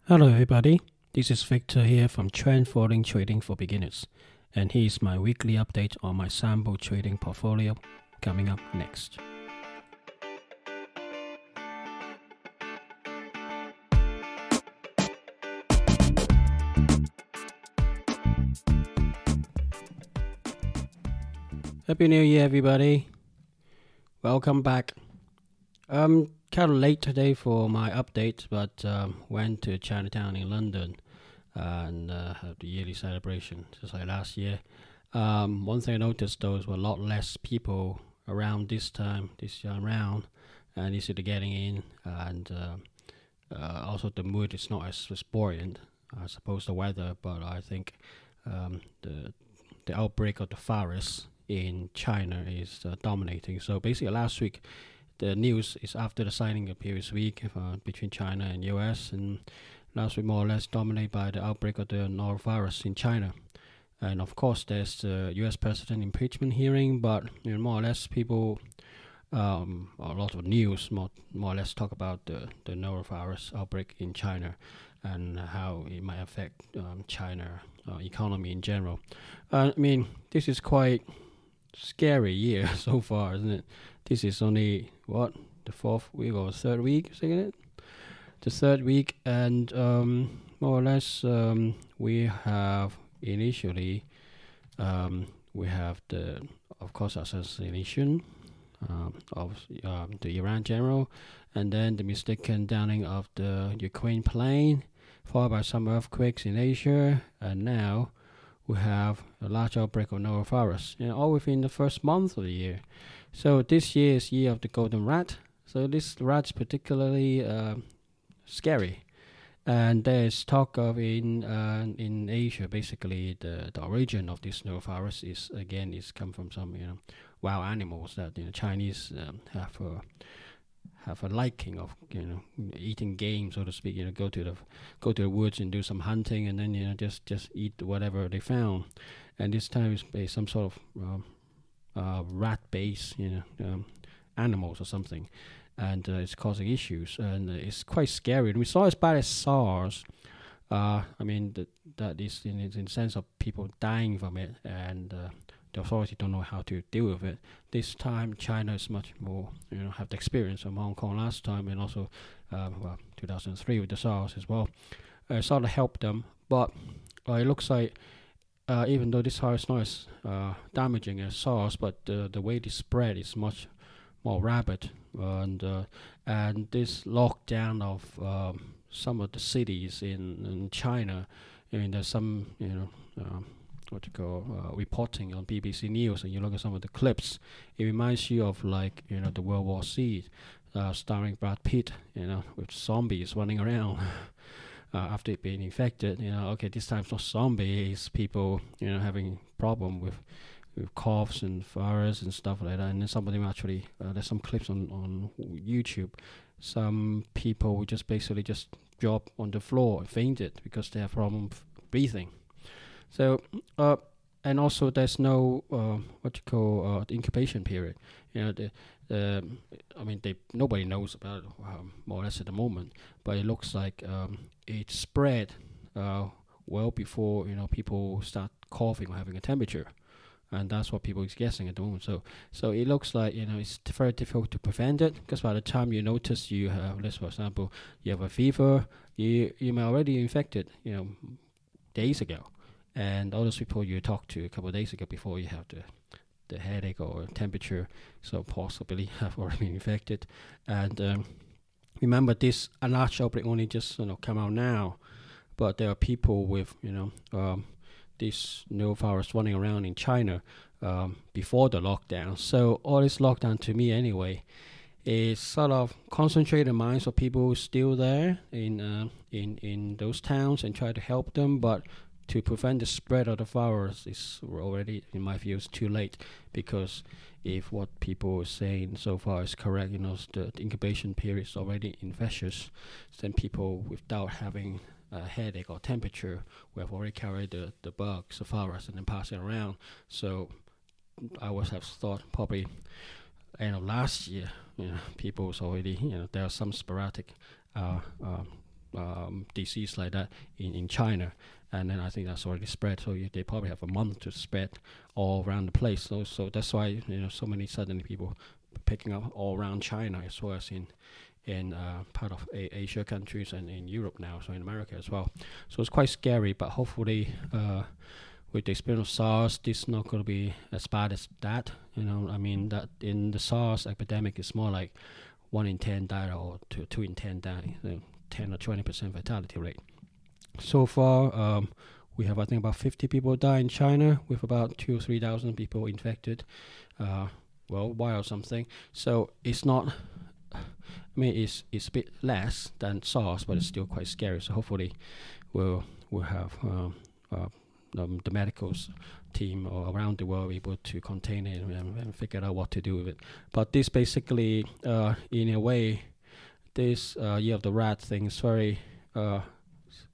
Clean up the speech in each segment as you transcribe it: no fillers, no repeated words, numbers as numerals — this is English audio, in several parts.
Hello, everybody. This is Victor here from Trend Following Trading for Beginners, and here's my weekly update on my sample trading portfolio coming up next. Happy New Year, everybody. Welcome back. Kind of late today for my update, but went to Chinatown in London and had the yearly celebration just like last year. One thing I noticed though is a lot less people around this time this year around, and easy to getting in, and also the mood is not as buoyant. I suppose the weather, but I think the outbreak of the virus in China is dominating. So basically, last week the news is after the signing of previous week between China and US, and last week more or less dominated by the outbreak of the norovirus in China. And of course, there's the US president impeachment hearing, but more or less people, a lot of news more or less talk about the norovirus outbreak in China and how it might affect China economy in general. This is quite scary year so far, isn't it? This is only the fourth week or third week, isn't it? The third week, and more or less, we have initially we have the, of course, assassination of the Iran general, and then the mistaken downing of the Ukraine plane, followed by some earthquakes in Asia, and now we have a large outbreak of norovirus, all within the first month of the year. So this year is year of the golden rat. So this rat is particularly scary, and there's talk of in Asia. Basically, the origin of this norovirus is come from some wild animals that Chinese have a liking of eating game, so to speak. Go to the woods and do some hunting, and then just eat whatever they found. And this time it's based some sort of rat-based animals or something, and it's causing issues, and it's quite scary. And we saw as bad as SARS. That is in the sense of people dying from it, and the authority don't know how to deal with it. This time, China is much more, have the experience of Hong Kong last time, and also, 2003 with the SARS as well. Sort of helped them, but it looks like even though this SARS is not as damaging as SARS, but the way it spread is much more rapid, and this lockdown of some of the cities in China. There's some reporting on BBC News, and you look at some of the clips, it reminds you of the World War C, starring Brad Pitt, with zombies running around after being infected. Okay, this time it's not zombies, it's people, having problem with coughs and fires and stuff like that. And then somebody actually, there's some clips on YouTube. Some people just basically just drop on the floor and fainted because they have problem breathing. So, and also there's no the incubation period. Nobody knows about it, more or less at the moment, but it looks like it spread well before people start coughing or having a temperature, and that's what people is guessing at the moment. So it looks like it's very difficult to prevent it, because by the time you notice you have, let's for example, you have a fever, you may already infected days ago. And all those people you talked to a couple of days ago before you have the headache or temperature, so possibly have already been infected. And remember, this large outbreak only just come out now, but there are people with this new virus running around in China before the lockdown. So all this lockdown, to me anyway, is sort of concentrate the minds of people still there in those towns and try to help them, but to prevent the spread of the virus is already, in my view, is too late, because if what people are saying so far is correct, the incubation period is already infectious, then people without having a headache or temperature will have already carried the bugs, the virus, and then pass it around. So I would have thought probably end of last year, people's already, there are some sporadic disease like that in China, and then I think that's already spread. So they probably have a month to spread all around the place. So that's why so many suddenly people picking up all around China as well as in part of Asia countries and in Europe now, so in America as well. So it's quite scary, but hopefully with the experience of SARS, this is not going to be as bad as that. I mean that in the SARS epidemic, it's more like 1 in 10 died or 2 in 10 died, 10 or 20% fatality rate. So far, we have I think about 50 people die in China with about 2,000 or 3,000 people infected worldwide or something. So it's not. I mean, it's a bit less than SARS, but it's still quite scary. So hopefully, we'll have the medical team around the world able to contain it and figure out what to do with it. But this basically, in a way, this year of the rat thing is very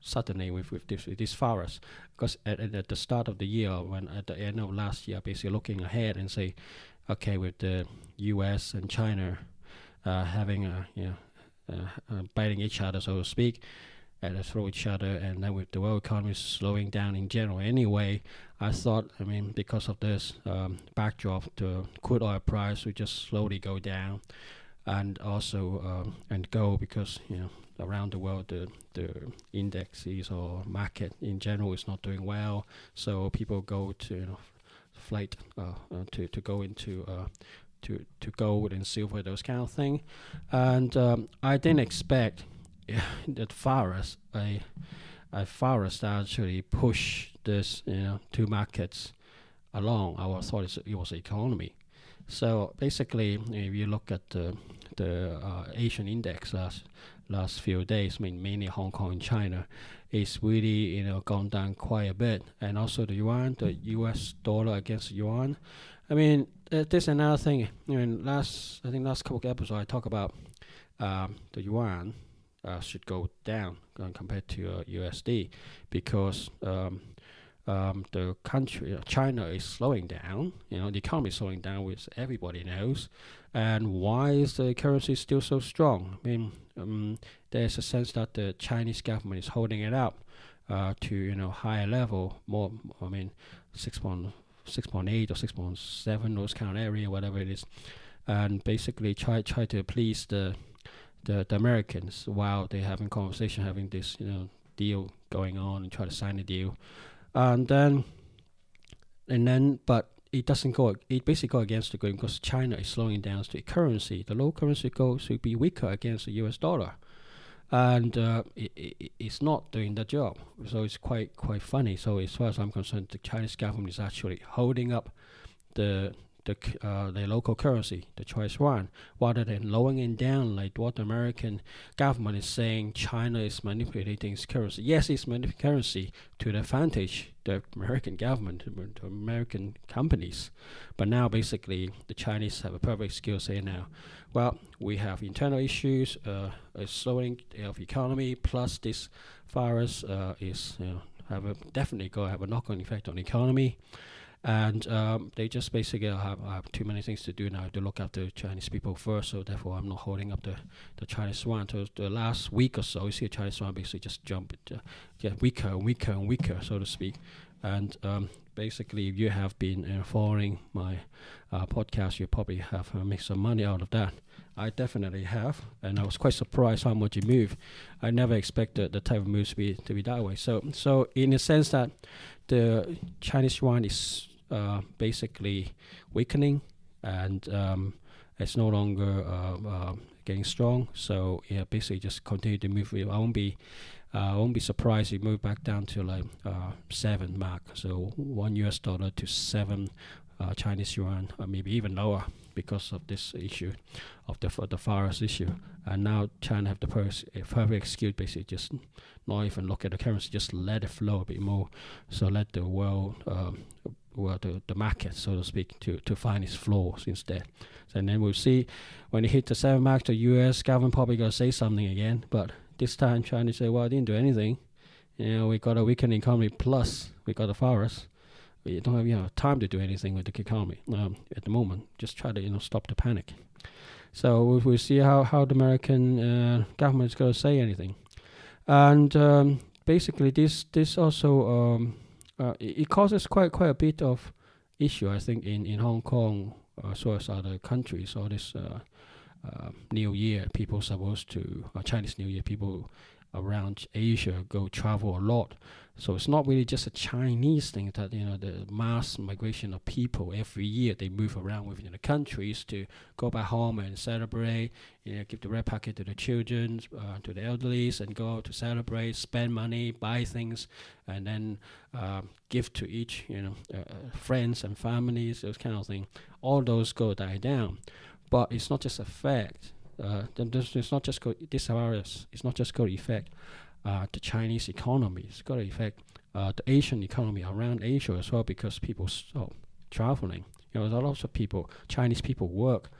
suddenly with this virus, because at the start of the year, when at the end of last year, basically looking ahead and say, okay, with the U.S. and China having biting each other, so to speak, and throw each other, and then with the world economy slowing down in general anyway, I thought, I mean, because of this backdrop, the crude oil price would just slowly go down, and also and go, because around the world the indexes or market in general is not doing well, so people go to flight to go into to gold and silver, those kind of thing. And I didn't expect that virus actually push this two markets along. I thought it was the economy. So basically, if you look at the Asian index last few days, I mean mainly Hong Kong and China, it's really gone down quite a bit, and also the yuan, the U.S. dollar against the yuan. I mean, there's another thing. I mean, last couple of episodes I talk about the yuan should go down compared to USD, because the country China is slowing down. The economy is slowing down, which everybody knows. And why is the currency still so strong? I mean, there's a sense that the Chinese government is holding it up to higher level, more. I mean, 6.8 or 6.7, those kind of area, whatever it is, and basically try to please the Americans while they're having conversation, having this deal going on, and try to sign the deal, and then but it doesn't go. It basically go against the grain, because China is slowing down the currency. The local currency goes to be weaker against the U.S. dollar, and it's not doing the job. So it's quite funny. So as far as I'm concerned, the Chinese government is actually holding up the local currency, the Chinese yuan, rather than lowering it down like what the American government is saying. China is manipulating its currency. Yes, it's manipulating currency to the advantage the American government, the American companies. But now basically the Chinese have a perfect skill saying now, well, we have internal issues, a slowing of economy, plus this virus is definitely going to have a knock-on effect on the economy. And they just basically have too many things to do now to look after Chinese people first. So therefore, I'm not holding up the Chinese yuan. So the last week or so, you see the Chinese yuan basically just jump, get weaker and weaker and weaker, so to speak. And basically, if you have been following my podcast, you probably have made some money out of that. I definitely have, and I was quite surprised how much it moved. I never expected the type of moves to be that way. So in a sense that the Chinese yuan is basically weakening, and it's no longer getting strong. So yeah, basically just continue to move. I won't be surprised if you move back down to like 7 mark. So $1 to 7 Chinese yuan, or maybe even lower, because of this issue of the virus issue. And now China have the perfect excuse, basically just not even look at the currency, just let it flow a bit more. So let the world, the market, so to speak, to find its flaws instead. And then we'll see when it hit the 7 mark, the U.S. government probably going to say something again. But this time China say, well, I didn't do anything. We got a weakened economy, plus we got a virus. We don't have time to do anything with the economy at the moment. Just try to stop the panic. So we'll see how the American government is going to say anything. And basically, this also it causes quite a bit of issue, I think, in Hong Kong as well as other countries. All this New Year, people supposed to Chinese New Year, people around Asia go travel a lot. So it's not really just a Chinese thing that the mass migration of people every year they move around within the countries to go back home and celebrate. Give the red packet to the children, to the elderlies, and go out to celebrate, spend money, buy things, and then give to each friends and families, those kind of thing. All those go die down, but it's not just a fact. It's not just this virus. It's not just going to affect the Chinese economy. It's going to affect the Asian economy around Asia as well, because people stop traveling. There's a lot of people, Chinese people, work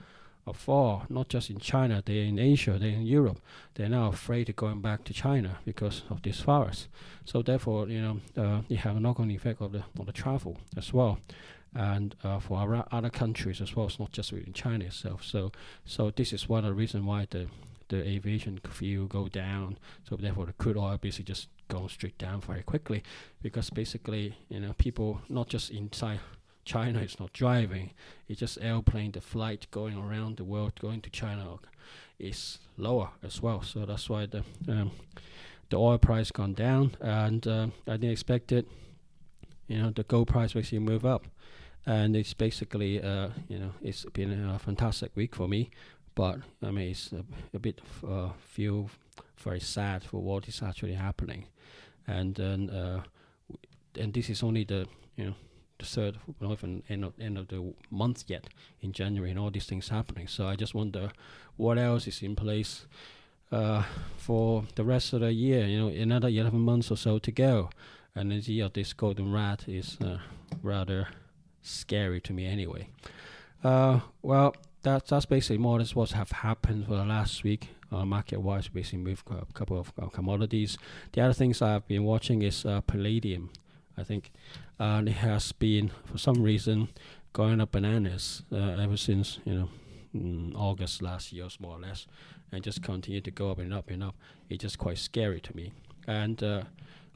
afar, not just in China. They're in Asia. They're in Europe. They're now afraid of going back to China because of this virus. So therefore, it have a knock-on effect of the travel as well. And for our other countries as well. It's not just within China itself. So this is one of the reasons why the aviation fuel go down. So therefore, the crude oil basically just goes straight down very quickly, because basically, people not just inside China is not driving. It's just airplane, the flight going around the world, going to China is lower as well. So that's why the oil price gone down, and I didn't expect it. The gold price basically move up. And it's basically, it's been a fantastic week for me. But, I mean, it's a bit feel very sad for what is actually happening. And then, and this is only the third, not even end of the month yet, in January, and all these things happening. So I just wonder what else is in place for the rest of the year. Another 11 months or so to go. And the year of this golden rat is rather scary to me anyway. Well, that's basically more or less what have happened for the last week. Market-wise, basically moved a couple of commodities. The other things I've been watching is palladium, I think. And it has been, for some reason, going up bananas ever since, August last year, more or less. And just continued to go up and up and up. It's just quite scary to me. And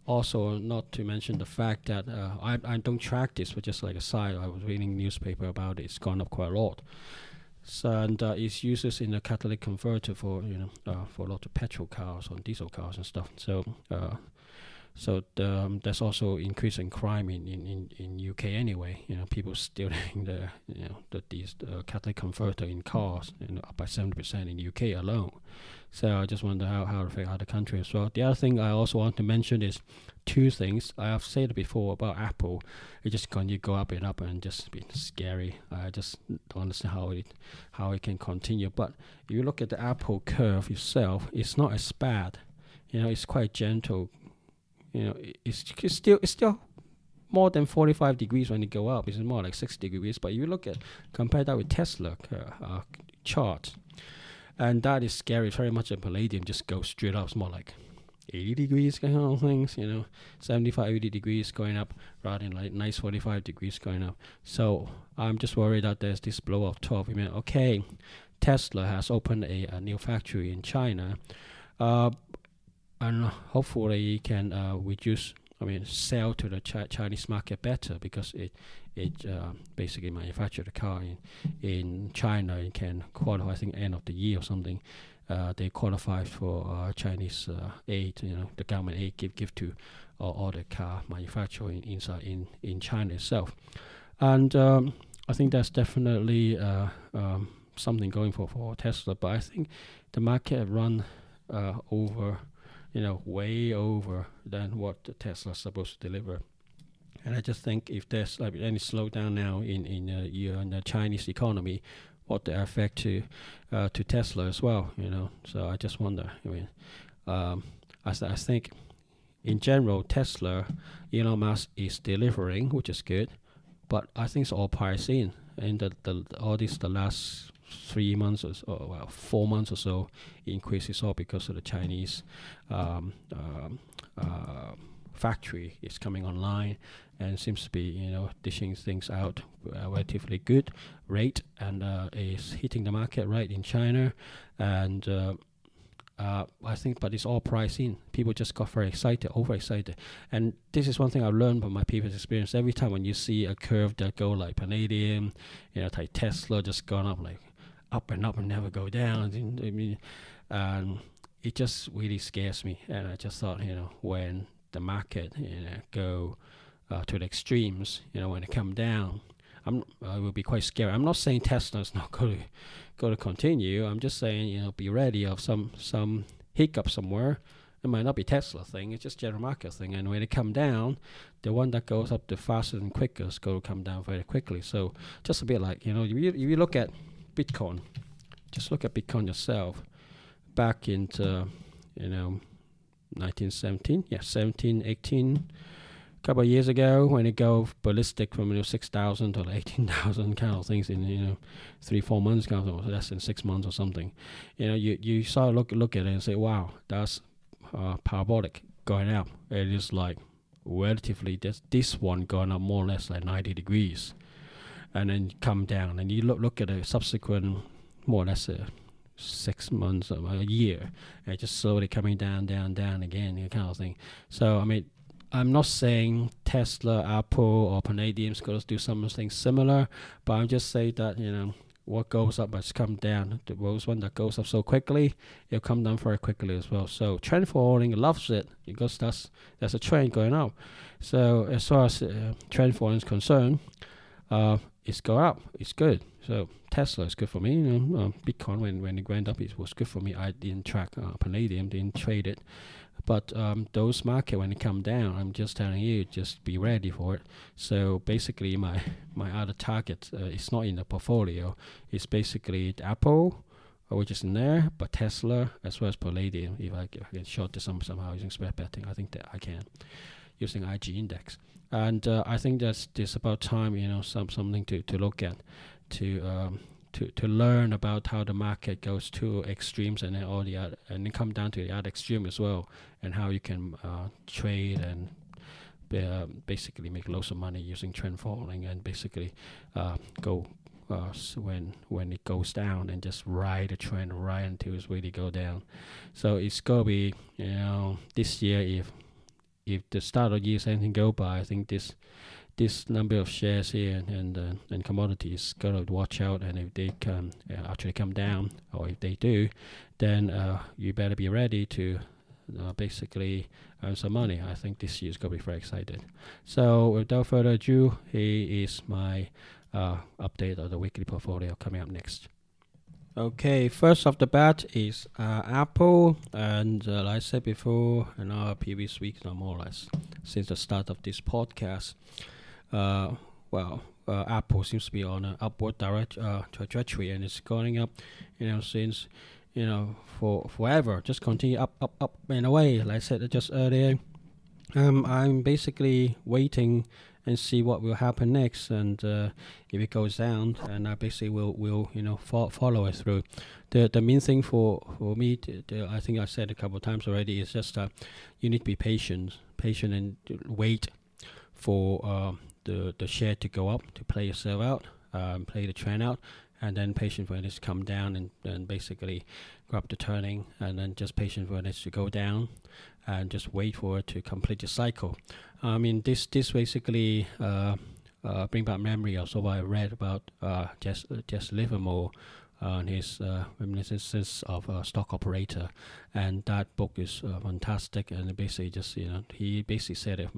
also, not to mention the fact that I don't track this, but just like a side, I was reading newspaper about it. It's gone up quite a lot. So, and it's uses in a catalytic converter for for a lot of petrol cars or diesel cars and stuff. So there's also increasing crime in UK anyway. People stealing these catalytic converter in cars, up by 70% in UK alone. So I just wonder how it affects other countries as well. The other thing I also want to mention is two things. I have said it before about Apple. It just continue to go up and up and just been scary. I just don't understand how it can continue. But if you look at the Apple curve itself, it's not as bad. It's quite gentle. It's still more than 45 degrees when it go up. It's more like 60 degrees. But you compare that with Tesla chart, and that is scary. Very much a palladium just goes straight up. It's more like 80 degrees kind of things, 75, 80 degrees going up rather than like nice 45 degrees going up. So I'm just worried that there's this blow up top. Okay, Tesla has opened a new factory in China, and hopefully it can sell to the Chinese market better, because it basically manufacture the car in China. It can qualify, I think, end of the year or something. They qualify for Chinese aid, the government aid give to all the car manufacturing inside in China itself. And I think that's definitely something going for Tesla. But I think the market run over, way over than what the Tesla is supposed to deliver. And I just think if there's any slowdown now in the Chinese economy, what the effect to Tesla as well, So I just wonder. I think in general, Tesla, Elon Musk is delivering, which is good, but I think it's all priced in. And the last 3 months or so, 4 months or so increase is all because of the Chinese factory is coming online and seems to be dishing things out relatively good rate, and is hitting the market right in China. And I think, but it's all priced in. People just got very excited, overexcited, and this is one thing I've learned from my previous experience. Every time when you see a curve that go like Palladium, like Tesla, just gone up like up and never go down. I mean, it just really scares me. And I just thought, when the market, go to the extremes, when it come down, I will be quite scared. I'm not saying Tesla's not going to continue. I'm just saying, be ready of some hiccup somewhere. It might not be Tesla thing. It's just general market thing. And when it come down, the one that goes up the fastest and quickest go to come down very quickly. So just a bit like, if you look at Bitcoin, just look at Bitcoin yourself. Back into, 1917, 17, 18. Couple of years ago, when it go ballistic from 6,000 to 18,000 kind of things in 3-4 months, kind of less than 6 months or something, you sort of look at it and say, wow, that's parabolic going up. It is like relatively this one going up more or less like 90 degrees, and then come down, and you look at a subsequent more or less 6 months or a year, and just slowly coming down again, kind of thing. So I mean, I'm not saying Tesla, Apple, or Palladium's going to do something similar, but I'm just saying that, what goes up must come down. The one that goes up so quickly, it'll come down very quickly as well. So trend following loves it because there's a trend going up. So as far as trend following is concerned, it's going up. It's good. So Tesla is good for me. Bitcoin when it went up, it was good for me. I didn't track Palladium, didn't trade it. But those market, when it come down, I'm just telling you, just be ready for it. So basically, my other target is not in the portfolio. It's basically Apple, which is in there, but Tesla as well as Palladium. If I can short this somehow using spread betting, I think that I can using IG index. And I think there's about time, something to look at, to learn about how the market goes to extremes and then all the other, and then come down to the other extreme as well, and how you can trade and basically make loads of money using trend following, and basically go when it goes down and just ride the trend right until it's really go down. So it's gonna be this year, if the start of the year is anything go by, I think this number of shares here and commodities got to watch out, and if they can actually come down, or if they do, then you better be ready to basically earn some money. I think this year is going to be very excited. So without further ado, here is my update of the weekly portfolio coming up next. Okay, first off the bat is Apple, and like I said before in our previous week, more or less since the start of this podcast, Apple seems to be on an upward trajectory, and it's going up, since, for forever, just continue up and away. Like I said just earlier, I'm basically waiting and see what will happen next, and if it goes down, and I basically will follow it through. The main thing for me, I think I said a couple of times already, is just that you need to be patient and wait for the share to go up, to play yourself out, play the trend out, and then patient when it's come down, and basically grab the turning, and then just patient when it's to go down, and just wait for it to complete the cycle. I mean, this basically bring back memory of what I read about Jess Livermore on his reminiscences of a stock operator, and that book is fantastic. And basically, just he basically said it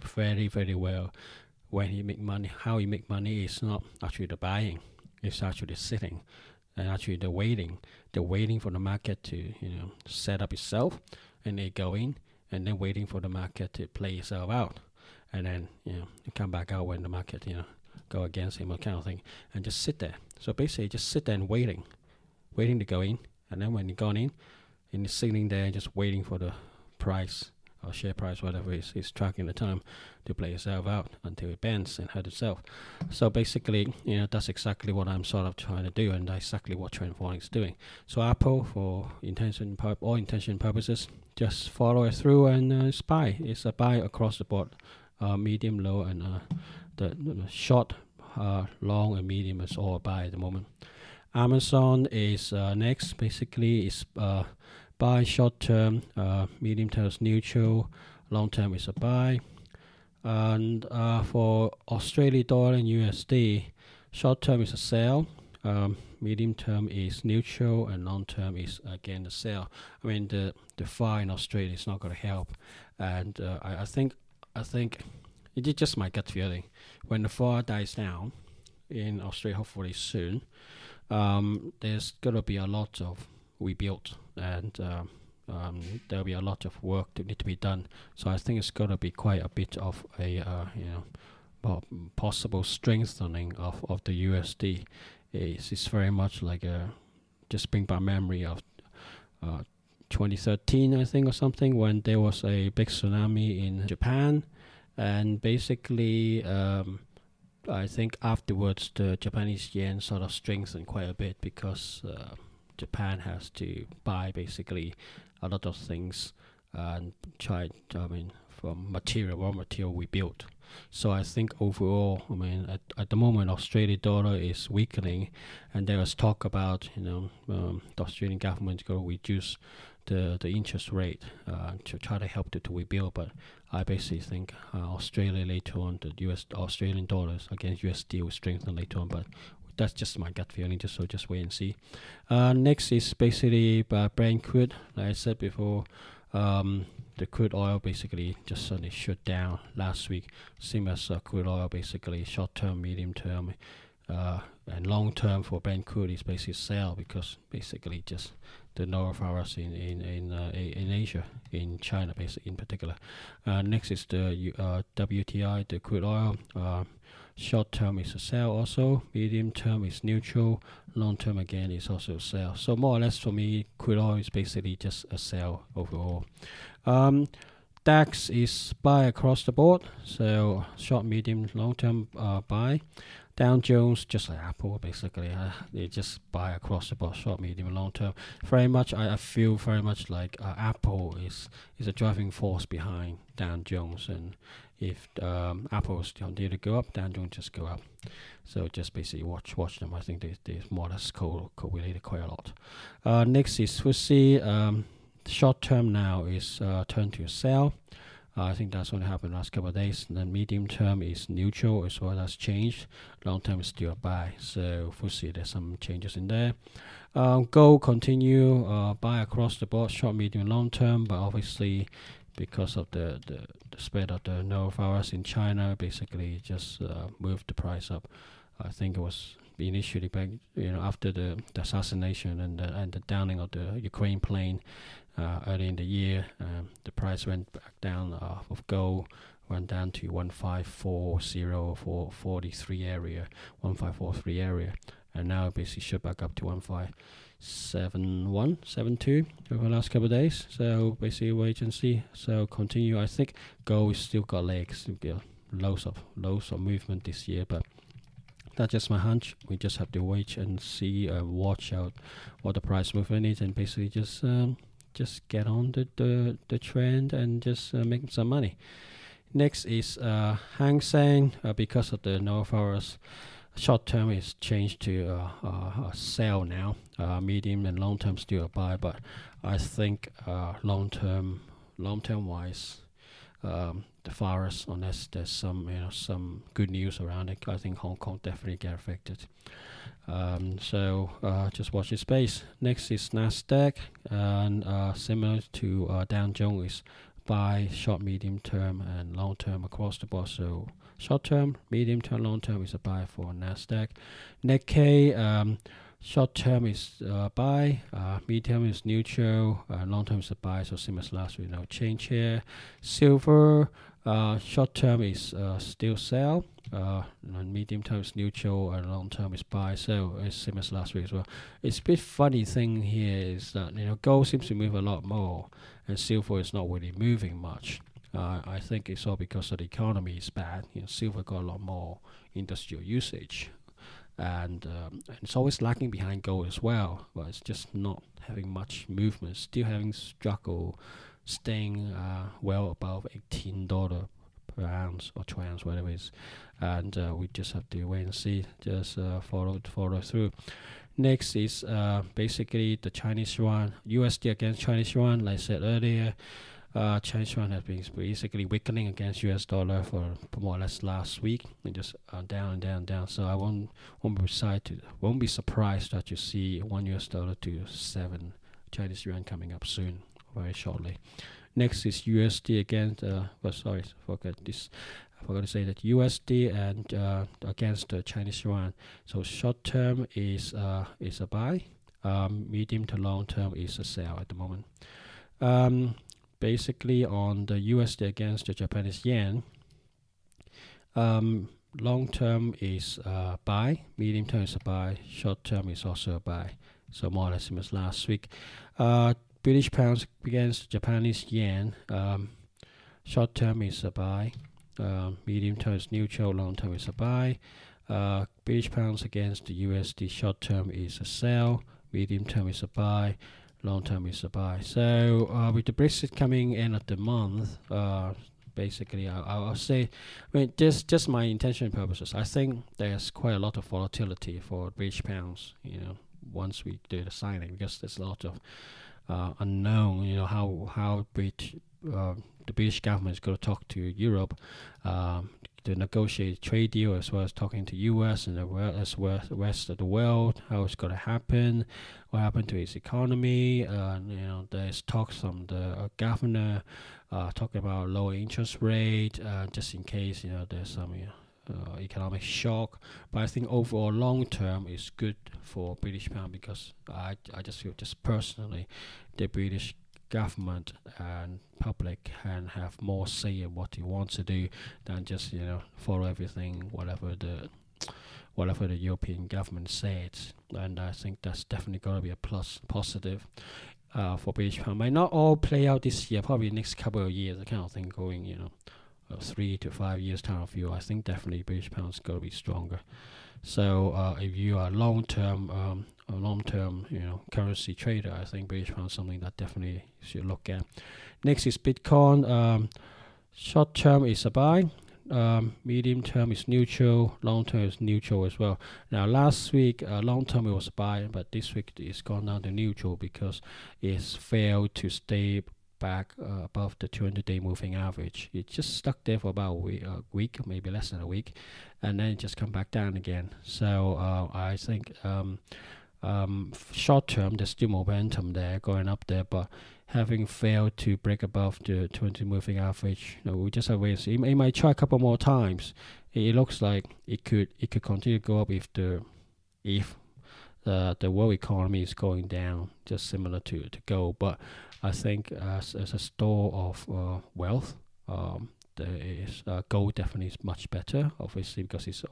very, very well. When he make money, how he make money is not actually the buying; it's actually sitting, and actually the waiting for the market to set up itself, and they go in, and then waiting for the market to play itself out, and then come back out when the market go against him, or kind of thing, and just sit there. So basically, just sit there and waiting to go in, and then when you gone in, and you're sitting there just waiting for the price or share price, whatever is tracking the time, to play itself out until it bends and hurt itself. So basically, that's exactly what I'm sort of trying to do, and that's exactly what trend following is doing. So Apple, for all intention purposes, just follow it through, and it's buy. It's a buy across the board, medium, low, and the short, long, and medium is all a buy at the moment. Amazon is next. Basically, it's buy short term, medium term is neutral, long term is a buy. And for Australian dollar and USD, short term is a sell, medium term is neutral, and long term is again a sell. I mean the far in Australia is not going to help, and I think it is just my gut feeling. When the far dies down in Australia, hopefully soon, there's gonna be a lot of rebuild, and there'll be a lot of work that need to be done. So I think it's gonna be quite a bit of a possible strengthening of the USD. It's very much like just bring back memory of 2013, I think, or something, when there was a big tsunami in Japan, and basically I think afterwards the Japanese yen sort of strengthened quite a bit because Japan has to buy basically a lot of things and from raw material we built. So I think overall, I mean, at the moment, Australian dollar is weakening, and there is talk about the Australian government going to reduce the interest rate to try to help to rebuild. But I basically think Australia later on, the Australian dollars against USD will strengthen later on. But that's just my gut feeling. Just wait and see. Next is basically Brent crude. Like I said before, the crude oil basically just suddenly shut down last week. Same as crude oil, basically short term, medium term, and long term for Brent crude is basically sell, because basically just the norovirus in Asia, in China, basically in particular. Next is the WTI, the crude oil. Short term is a sell also, medium term is neutral, long term again is also a sell. So more or less for me, crude oil is basically just a sell overall. DAX is buy across the board, so short, medium, long term buy. Dow Jones, just like Apple, basically, they just buy across the board, short, medium, long term. Very much, I feel very much like Apple is a driving force behind Dow Jones, and if Apple is continue to go up, Dow Jones just go up. So just basically watch them. I think they more or less correlated quite a lot. Next is FTSE. Short term now is turned to sell. I think that's only happened last couple of days. And then medium term is neutral as well as changed. Long term is still a buy. So FTSE, there's some changes in there. Gold continue buy across the board, short, medium, long term, but obviously because of the spread of the norovirus in China, basically just moved the price up. I think it was initially back, after the assassination and the downing of the Ukraine plane early in the year, the price went back down of gold, went down to 1540 for 43 area, 1543 area, and now basically shot back up to 1571, 72 over the last couple of days. So basically wait and see. So continue. I think gold still got legs, loads of movement this year, but that's just my hunch. We just have to wait and see, watch out what the price movement is, and basically just get on the trend and just make some money. Next is Hang Seng. Because of the norovirus, short term is changed to a sell now. Medium and long term still a buy, but I think long term wise, the virus, unless there's some good news around it, I think Hong Kong definitely get affected. So just watch this space. Next is Nasdaq, and similar to Dow Jones, buy short, medium term, and long term across the board. So short term, medium term, long term is a buy for Nasdaq. Nikkei, short term is buy, medium is neutral, long term is a buy. So same as last week, no change here. Silver, short term is still sell, medium term is neutral, and long term is buy. So it's same as last week as well. It's a bit funny thing here is that gold seems to move a lot more, and silver is not really moving much. I think it's all because of the economy is bad. Silver got a lot more industrial usage, and it's always lagging behind gold as well. But it's just not having much movement. Still having struggle, staying well above $18 per ounce or 2 ounce, whatever it is. And we just have to wait and see. Just follow through. Next is basically the Chinese yuan, USD against Chinese yuan. Like I said earlier, Chinese yuan has been basically weakening against US dollar for more or less last week, and just down and down and down. So I won't be surprised that you see $1 to 7 Chinese yuan coming up soon, very shortly. Next is USD against. Sorry, forgot this. I forgot to say that USD and against the Chinese yuan. So short term is a buy. Medium to long term is a sell at the moment. Basically on the USD against the Japanese yen, long term is buy, medium term is a buy, short term is also a buy. So more or less same as last week. British pounds against Japanese yen, short term is a buy, medium term is neutral, long term is a buy. British pounds against the USD, short term is a sell, medium term is a buy, long term is a buy. So with the Brexit coming end of the month, basically I'll say, I mean, just my intention purposes, I think there's quite a lot of volatility for British pounds, once we do the signing, because there's a lot of unknown, how the British government is going to talk to Europe to negotiate trade deal, as well as talking to US and as well as the rest of the world, how it's going to happen, what happened to its economy. There's talks from the governor talking about lower interest rate, just in case there's some economic shock. But I think overall long term is good for British pound, because I just feel, just personally, the British government and public can have more say in what they want to do than just follow everything whatever the European government says. And I think that's definitely going to be a positive for British pound. Might not all play out this year, probably next couple of years, I kind of think going 3 to 5 years time of view. I think definitely British pound's going to be stronger. So if you are long-term currency trader, I think British pound is something that definitely should look at. Next is Bitcoin. Short term is a buy, medium term is neutral, long term is neutral as well. Now last week long term it was a buy, but this week it's gone down to neutral because it's failed to stay back above the 200-day moving average. It just stuck there for about a week, maybe less than a week, and then it just come back down again. So I think short term there's still momentum there going up there, but having failed to break above the 20 moving average, we just have to wait and see. It might try a couple more times. It looks like it could continue to go up if the world economy is going down, just similar to gold. But I think as a store of wealth, there is gold definitely is much better, obviously, because it's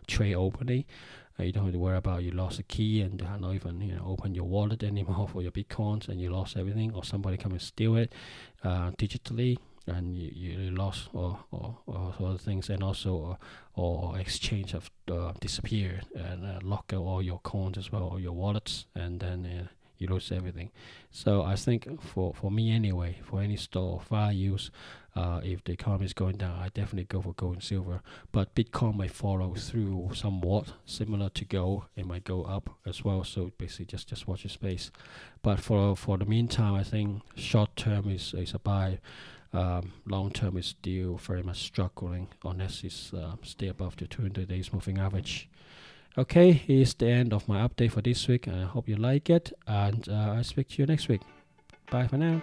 trade opening. You don't have to worry about you lost a key and not even open your wallet anymore for your bitcoins, and you lost everything, or somebody come and steal it digitally, and you lost or other things, and also or exchange have disappeared, and lock out all your coins as well, or your wallets, and then you lose everything. So I think for me anyway, for any store of values, if the economy is going down, I definitely go for gold and silver. But Bitcoin might follow through somewhat, similar to gold. It might go up as well. So basically, just watch your space. But for the meantime, I think short term is a buy. Long term is still very much struggling unless it's stay above the 200 days moving average. Okay, here's the end of my update for this week, and I hope you like it, and I'll speak to you next week. Bye for now.